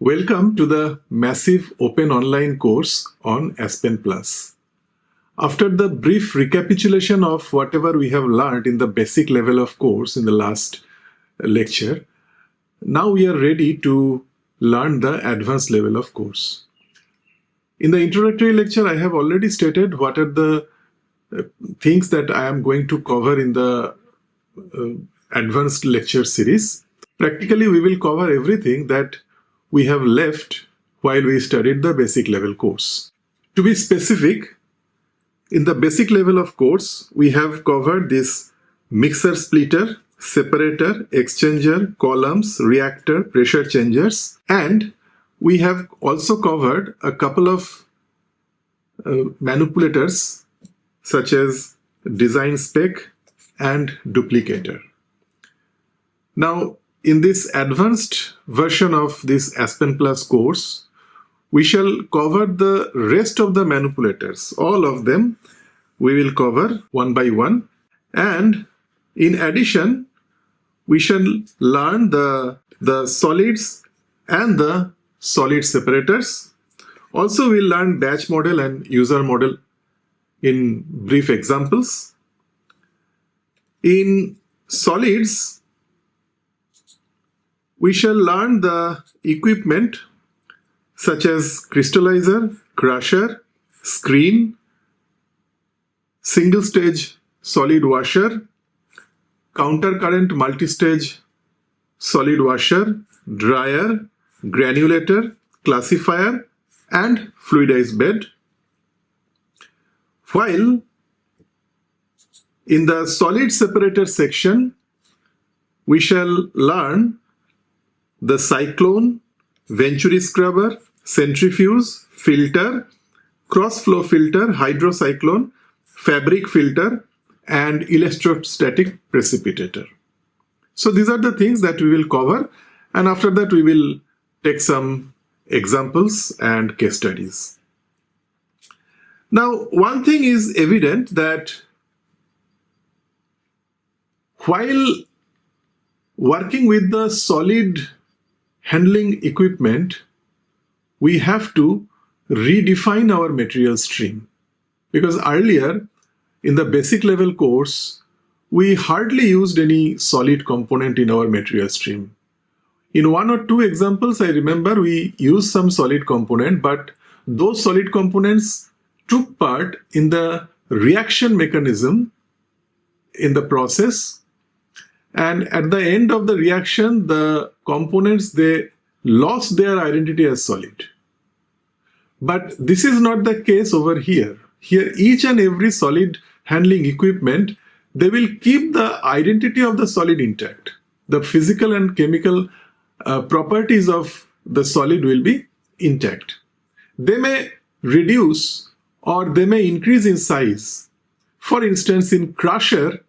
Welcome to the massive open online course on Aspen Plus. After the brief recapitulation of whatever we have learned in the basic level of course in the last lecture, now we are ready to learn the advanced level of course. In the introductory lecture, I have already stated what are the things that I am going to cover in the advanced lecture series. Practically, we will cover everything that we have left while we studied the basic level course. To be specific, in the basic level of course, we have covered this mixer splitter, separator, exchanger, columns, reactor, pressure changers, and we have also covered a couple of manipulators such as design spec and duplicator. Now, in this advanced version of this Aspen Plus course, we shall cover the rest of the manipulators. All of them we will cover one by one. And in addition, we shall learn the solids and the solid separators. Also, we'll learn batch model and user model in brief examples. In solids, we shall learn the equipment such as crystallizer, crusher, screen, single-stage solid washer, counter-current multi-stage solid washer, dryer, granulator, classifier, and fluidized bed. While in the solid separator section, we shall learn the cyclone, venturi scrubber, centrifuge, filter, cross-flow filter, hydrocyclone, fabric filter, and electrostatic precipitator. So these are the things that we will cover, and after that we will take some examples and case studies. Now, one thing is evident that while working with the solid handling equipment, we have to redefine our material stream. Because earlier, in the basic level course, we hardly used any solid component in our material stream. In one or two examples, I remember we used some solid component, but those solid components took part in the reaction mechanism in the process. And at the end of the reaction, the components, they lost their identity as solid. But this is not the case over here. Here, each and every solid handling equipment, they will keep the identity of the solid intact. The physical and chemical properties of the solid will be intact. They may reduce or they may increase in size. For instance, in crusher,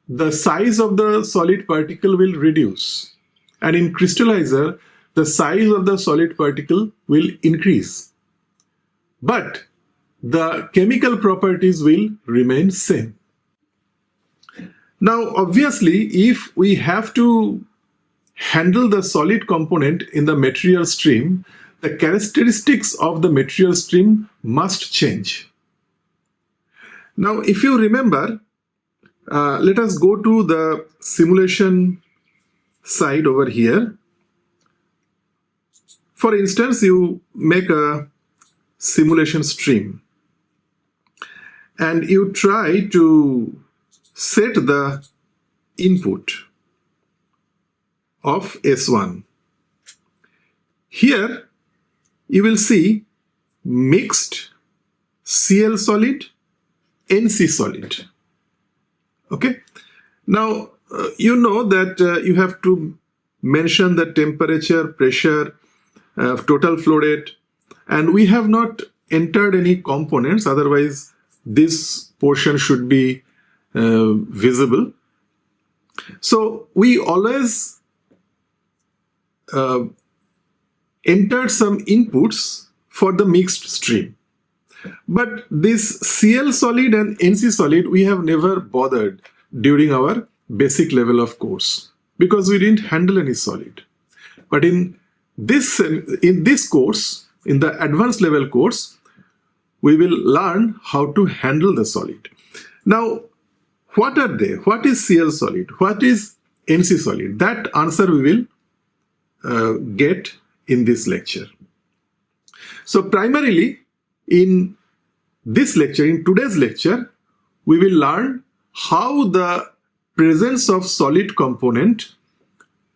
the size of the solid particle will reduce. And in crystallizer, the size of the solid particle will increase. But the chemical properties will remain same. Now, obviously, if we have to handle the solid component in the material stream, the characteristics of the material stream must change. Now, if you remember, let us go to the simulation side over here. For instance, you make a simulation stream and you try to set the input of S1. Here you will see mixed Cl solid, NC solid. Okay. Now, you know that you have to mention the temperature, pressure, total flow rate, and we have not entered any components, otherwise this portion should be visible. So we always entered some inputs for the mixed stream. But this Cl solid and NC solid, we have never bothered during our basic level of course because we didn't handle any solid. But in In this course, in the advanced level course, we will learn how to handle the solid. Now, what are they? What is CL solid? What is NC solid? That answer we will get in this lecture. So primarily in this lecture, in today's lecture, we will learn how the presence of solid component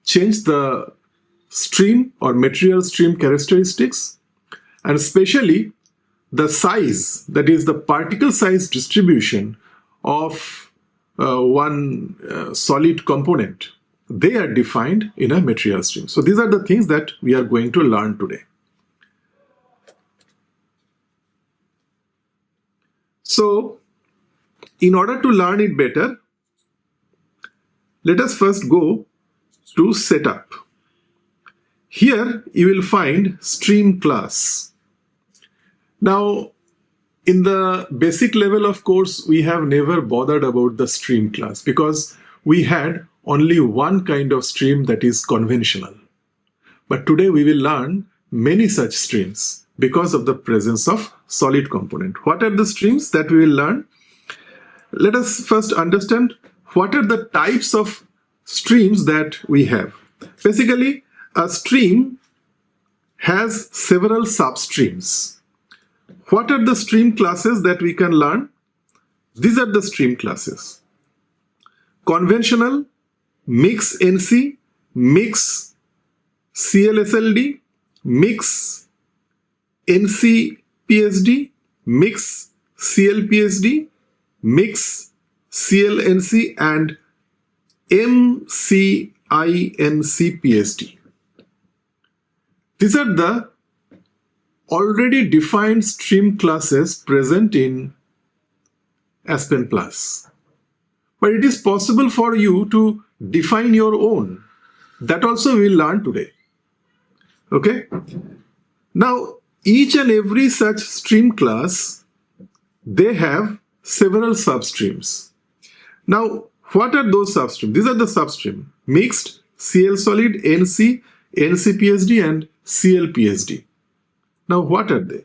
change the stream or material stream characteristics, and especially the size, that is the particle size distribution of one solid component. They are defined in a material stream. So these are the things that we are going to learn today. So in order to learn it better, let us first go to setup. Here you will find stream class. Now, in the basic level of course, we have never bothered about the stream class because we had only one kind of stream, that is conventional. But today we will learn many such streams because of the presence of solid component. What are the streams that we will learn? Let us first understand what are the types of streams that we have. Basically, a stream has several substreams. What are the stream classes that we can learn? These are the stream classes. Conventional, mix NC, mix CLSLD, mix NC PSD, mix CLPSD, mix CLNC, and MCINC-PSD. These are the already defined stream classes present in Aspen Plus. But it is possible for you to define your own. That also we will learn today. Okay? Now, each and every such stream class, they have several substreams. Now, what are those substreams? These are the substream: mixed, CL solid, NC, NCPSD, and CLPSD. Now, what are they?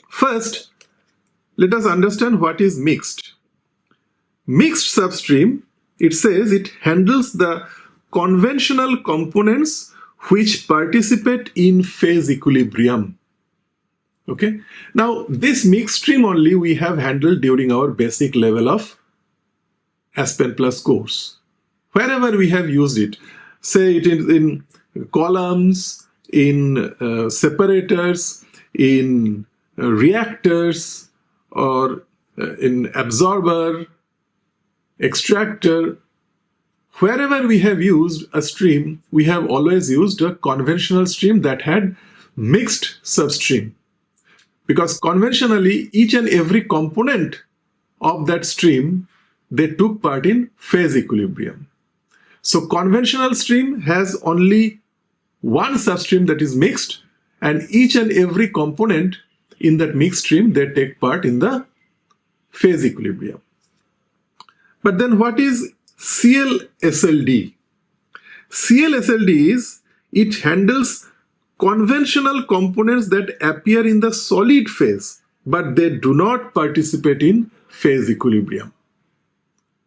First, let us understand what is mixed. Mixed substream, it says it handles the conventional components which participate in phase equilibrium. Okay. Now, this mixed stream only we have handled during our basic level of Aspen Plus course. Wherever we have used it, say it in columns, in separators, in reactors, or in absorber, extractor, wherever we have used a stream, we have always used a conventional stream that had mixed substream. Because conventionally, each and every component of that stream, they took part in phase equilibrium. So conventional stream has only one substream that is mixed, and each and every component in that mixed stream, they take part in the phase equilibrium. But then what is CLSLD? CLSLD is, it handles conventional components that appear in the solid phase, but they do not participate in phase equilibrium.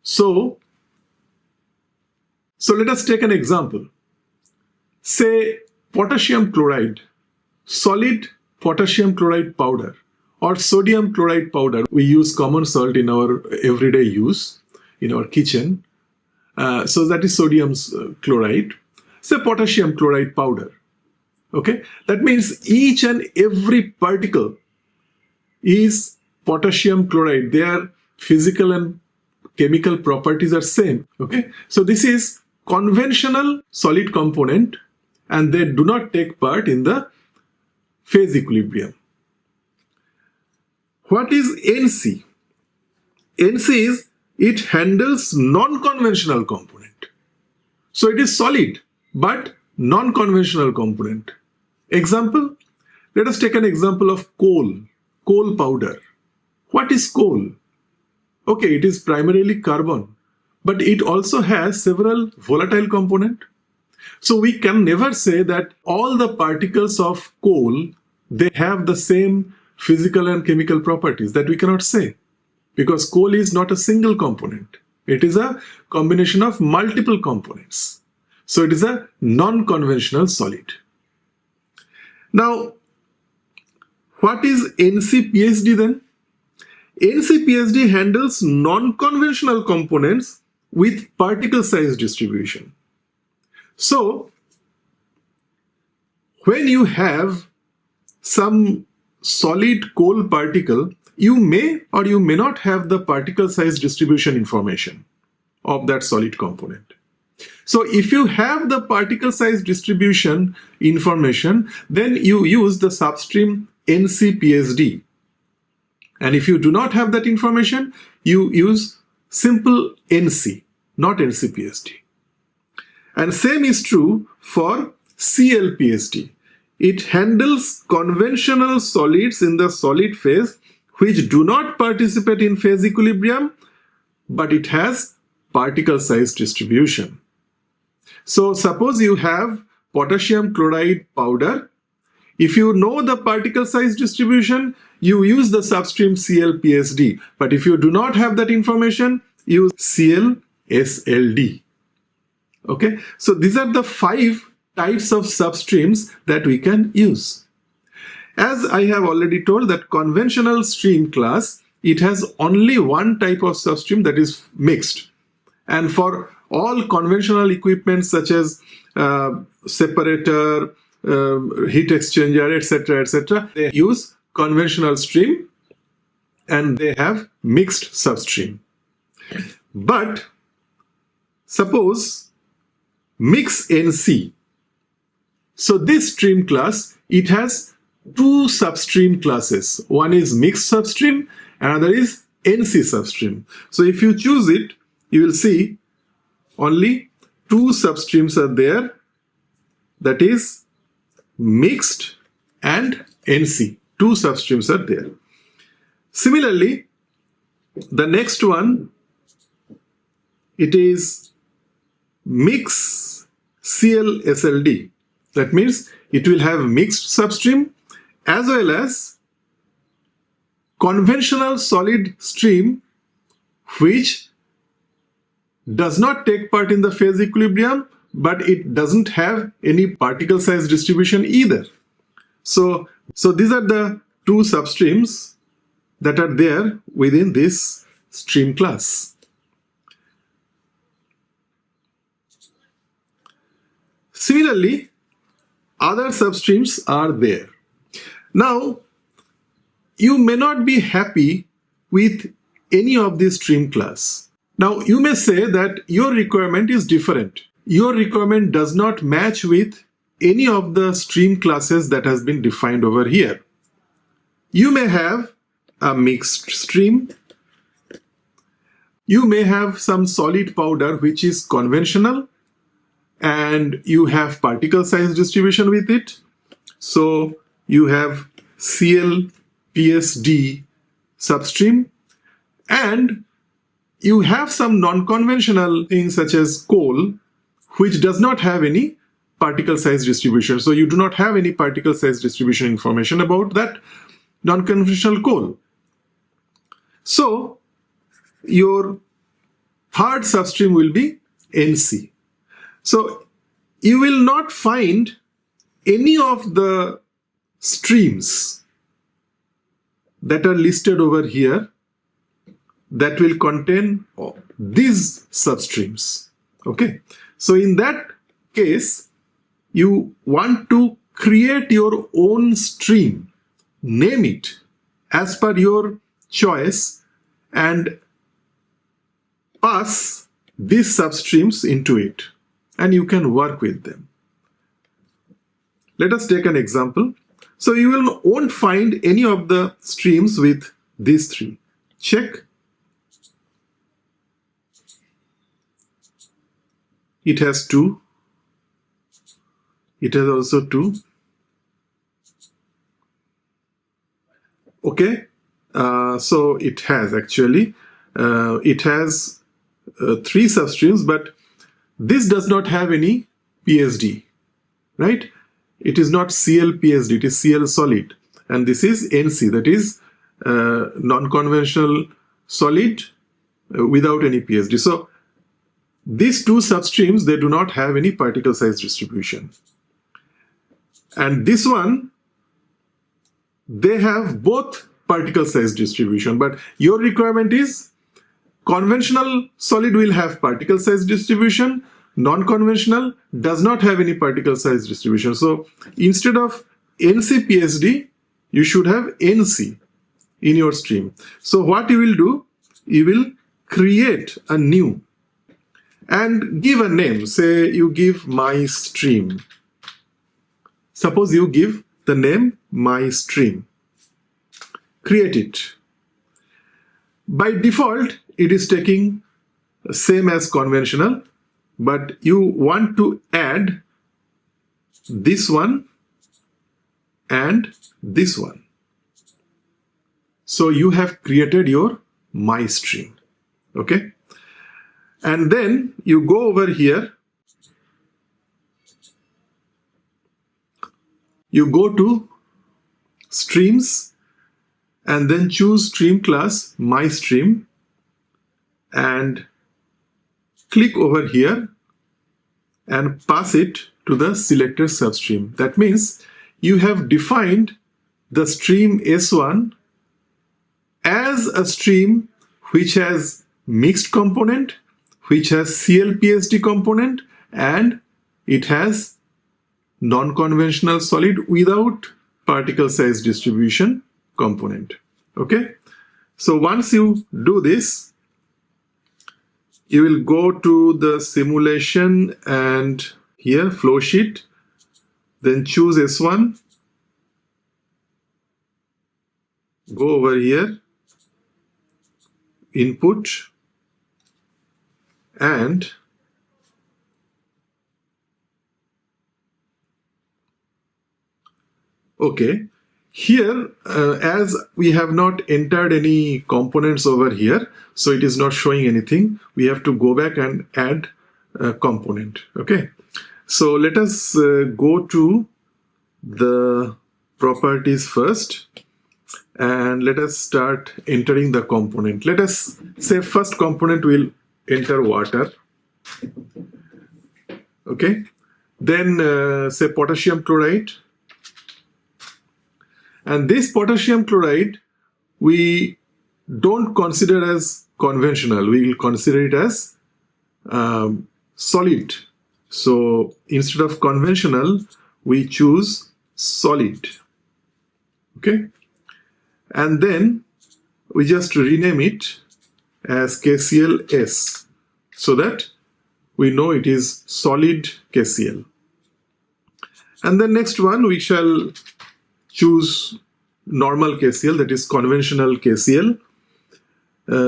So let us take an example. Say potassium chloride, solid potassium chloride powder, or sodium chloride powder. We use common salt in our everyday use in our kitchen. So that is sodium chloride. Say potassium chloride powder. Okay, that means each and every particle is potassium chloride. Their physical and chemical properties are same. Okay, so this is conventional solid component, and they do not take part in the phase equilibrium. What is NC? NC is, it handles non-conventional component. So it is solid, but non-conventional component. Example, let us take an example of coal powder. What is coal? Okay, it is primarily carbon, but it also has several volatile components. So we can never say that all the particles of coal, they have the same physical and chemical properties. That we cannot say, because coal is not a single component. It is a combination of multiple components. So it is a non-conventional solid. Now, what is NCPSD then? NCPSD handles non-conventional components with particle size distribution. So, when you have some solid coal particle, you may or you may not have the particle size distribution information of that solid component. So if you have the particle size distribution information, then you use the substream NCPSD. And if you do not have that information, you use simple NC, not NCPSD. And same is true for CLPSD. It handles conventional solids in the solid phase which do not participate in phase equilibrium, but it has particle size distribution. So suppose you have potassium chloride powder. If you know the particle size distribution, you use the substream CLPSD. But if you do not have that information, use CLSLD. Okay, so these are the 5 types of substreams that we can use. As I have already told, that conventional stream class, it has only one type of substream, that is mixed. And for all conventional equipment such as separator, heat exchanger, etc., they use conventional stream and they have mixed substream. But suppose mix NC. So this stream class, it has 2 substream classes. One is mixed substream, another is NC substream. So if you choose it, you will see only 2 substreams are there, that is mixed and NC. 2 substreams are there. Similarly, the next one, it is mix CLSLD. That means it will have mixed substream as well as conventional solid stream which does not take part in the phase equilibrium, but it doesn't have any particle size distribution either. So these are the 2 substreams that are there within this stream class. Similarly, other substreams are there. Now, you may not be happy with any of these stream class. Now, you may say that your requirement is different. Your requirement does not match with any of the stream classes that has been defined over here. You may have a mixed stream. You may have some solid powder which is conventional and you have particle size distribution with it. So you have CLPSD substream, and you have some non-conventional things such as coal which does not have any particle size distribution. So you do not have any particle size distribution information about that non-conventional coal. So your third substream will be NC. So you will not find any of the streams that are listed over here that will contain these substreams. Okay. So in that case, you want to create your own stream, name it as per your choice, and pass these substreams into it, and you can work with them. Let us take an example. So you won't find any of the streams with these 3. Check. It has 2. It has also 2. Okay. So it has actually, it has 3 substreams, but this does not have any PSD, right? It is not Cl PSD, it is Cl solid. And this is NC, that is non-conventional solid without any PSD. So these two substreams, they do not have any particle size distribution. And this one, they have both particle size distribution, but your requirement is conventional solid will have particle size distribution, non-conventional does not have any particle size distribution. So instead of NC PSD, you should have NC in your stream. So what you will do, you will create a new and give a name. Say you give my stream. Suppose you give the name my stream. Create it. By default, it is taking same as conventional, but you want to add this one and this one. So you have created your my stream. Okay. And then you go over here. You go to streams and then choose stream class my stream and click over here and pass it to the selected substream. That means you have defined the stream S1 as a stream which has mixed component, which has CLPSD component, and it has non-conventional solid without particle size distribution component. Okay. So once you do this, you will go to the simulation and here flow sheet, then choose S1, go over here, input, and okay, here as we have not entered any components over here, so it is not showing anything. We have to go back and add a component. Okay, so let us go to the properties first and let us start entering the component. Let us say first component will enter water. Okay, then say potassium chloride. And this potassium chloride we don't consider as conventional, we will consider it as solid. So instead of conventional, we choose solid. Okay, and then we just rename it as KClS so that we know it is solid KCl. And the next one we shall choose normal KCl, that is conventional KCl.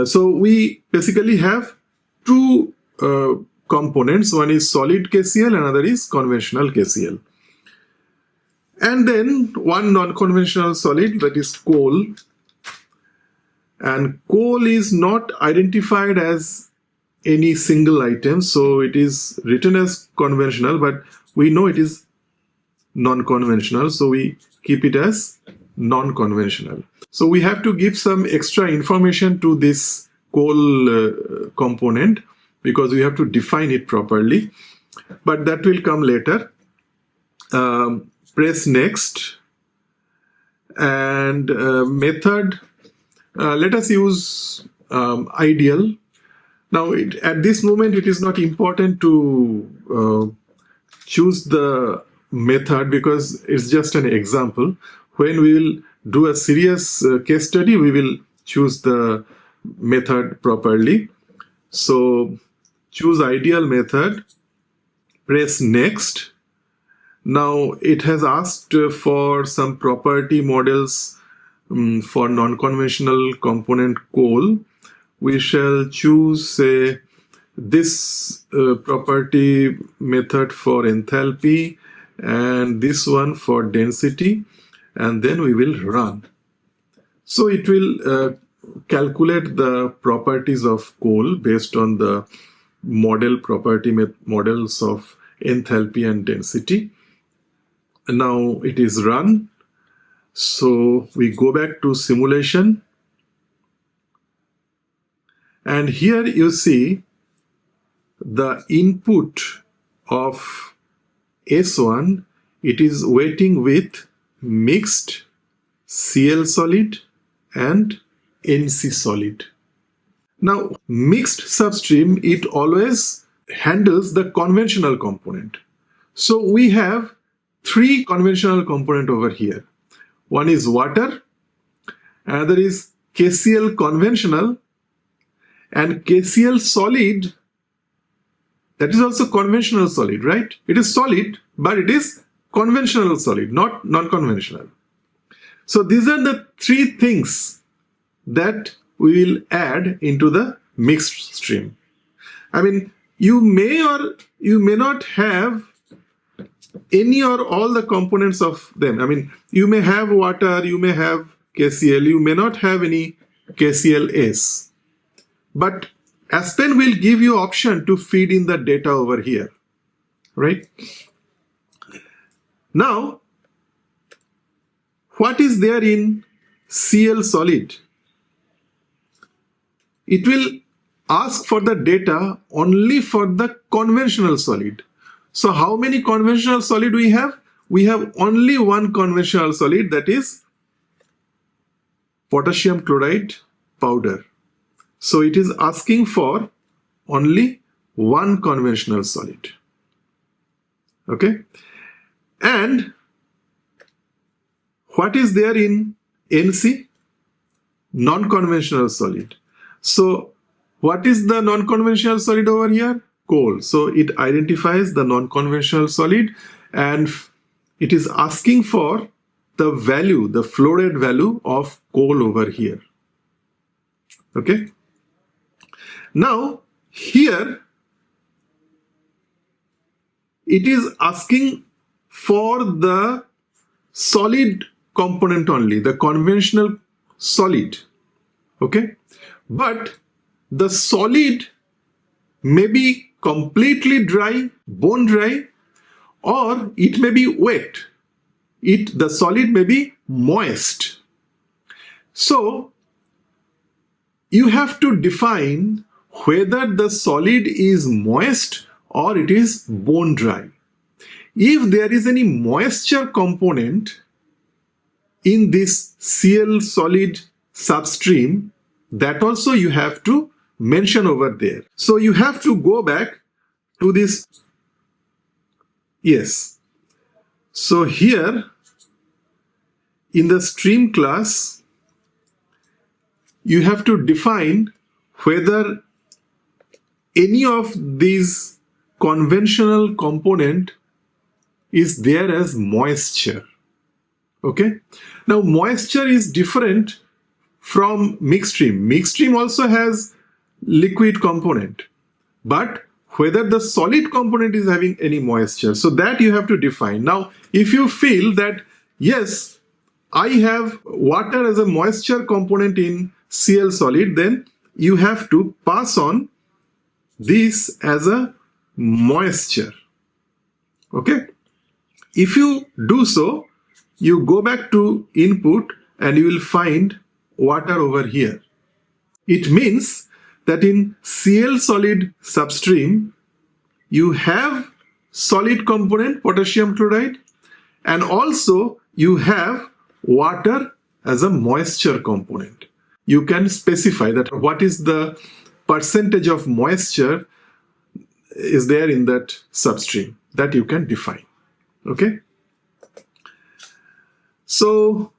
So we basically have two components. One is solid KCl, another is conventional KCl. And then one non-conventional solid, that is coal. And coal is not identified as any single item, so it is written as conventional, but we know it is non-conventional, so we keep it as non-conventional. So we have to give some extra information to this coal component because we have to define it properly, but that will come later. Press next, and method, let us use ideal. Now at this moment it is not important to choose the method because it's just an example. When we will do a serious case study, we will choose the method properly. So choose ideal method, press next. Now it has asked for some property models for non-conventional component coal. We shall choose this property method for enthalpy and this one for density, and then we will run. So it will calculate the properties of coal based on the model property models of enthalpy and density. Now it is run. So we go back to simulation. And here you see the input of S1, it is waiting with mixed Cl solid and NC solid. Now, mixed substream, it always handles the conventional component. So we have three conventional component over here. One is water, another is KCl conventional, and KCl solid, that is also conventional solid, right? It is solid, but it is conventional solid, not non-conventional. So these are the three things that we will add into the mixed stream. I mean, you may or you may not have any or all the components of them. I mean, you may have water, you may have KCl, you may not have any KClS. But Aspen will give you option to feed in the data over here, right? Now, what is there in Cl solid? It will ask for the data only for the conventional solid. So how many conventional solid we have? We have only one conventional solid, that is potassium chloride powder. So it is asking for only one conventional solid. Okay? And what is there in NC? Non-conventional solid. So what is the non-conventional solid over here? Coal. So it identifies the non-conventional solid and it is asking for the value, the flow rate value of coal over here. Okay? Now, here, it is asking for the solid component only, the conventional solid. Okay? But the solid may be completely dry, bone dry, or it may be wet. The solid may be moist. So, you have to define whether the solid is moist or it is bone dry. If there is any moisture component in this Cl solid substream, that also you have to mention over there. So you have to go back to this. Yes. So here in the stream class, you have to define whether any of these conventional component is there as moisture. Okay? Now moisture is different from mixed stream. Mixed stream also has liquid component, but whether the solid component is having any moisture, so that you have to define. Now, if you feel that, yes, I have water as a moisture component in Cl solid, then you have to pass on this as a moisture. Okay? If you do so, you go back to input and you will find water over here. It means that in Cl solid substream, you have solid component, potassium chloride, and also you have water as a moisture component. You can specify that what is the percentage of moisture is there in that substream, that you can define. Okay? So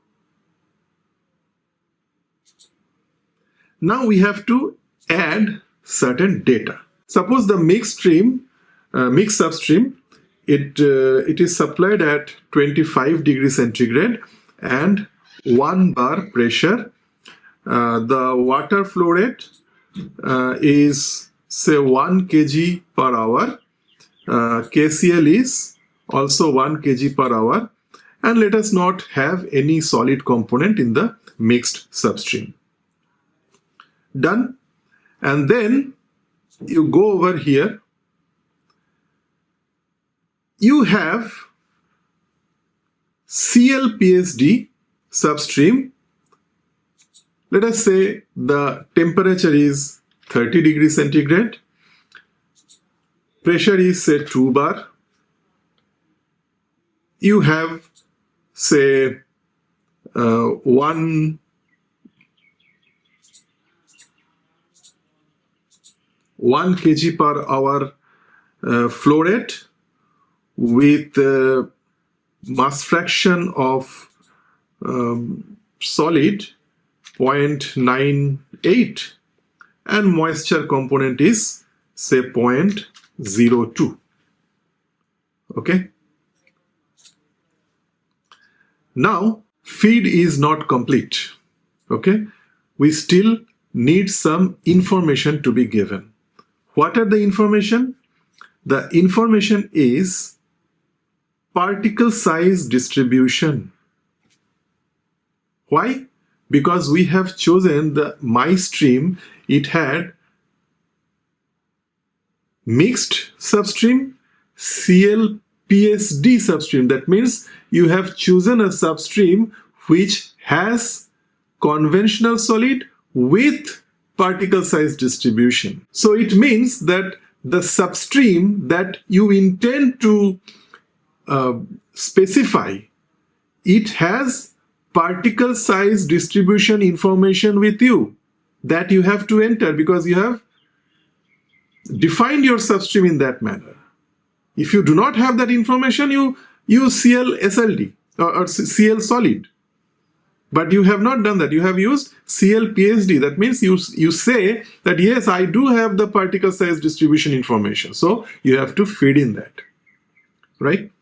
now we have to add certain data. Suppose the mixed substream, it is supplied at 25 degrees centigrade and 1 bar pressure. The water flow rate is say 1 kg per hour. KCl is also 1 kg per hour. And let us not have any solid component in the mixed substream. Done. And then you go over here you have ClPsD substream. Let us say the temperature is 30 degrees centigrade. Pressure is say 2 bar. You have say 1 kg per hour flow rate with mass fraction of solid 0.98 and moisture component is say 0.02. Okay. Now feed is not complete. Okay. We still need some information to be given. What are the information? The information is particle size distribution. Why? Because we have chosen my stream, it had mixed substream, ClPsD substream. That means you have chosen a substream which has conventional solid with particle size distribution. So it means that the substream that you intend to specify, it has particle size distribution information with you that you have to enter because you have defined your substream in that manner. If you do not have that information, you use ClSLD or Cl solid. But you have not done that. You have used ClPsD. That means you say that yes, I do have the particle size distribution information. So you have to feed in that, right?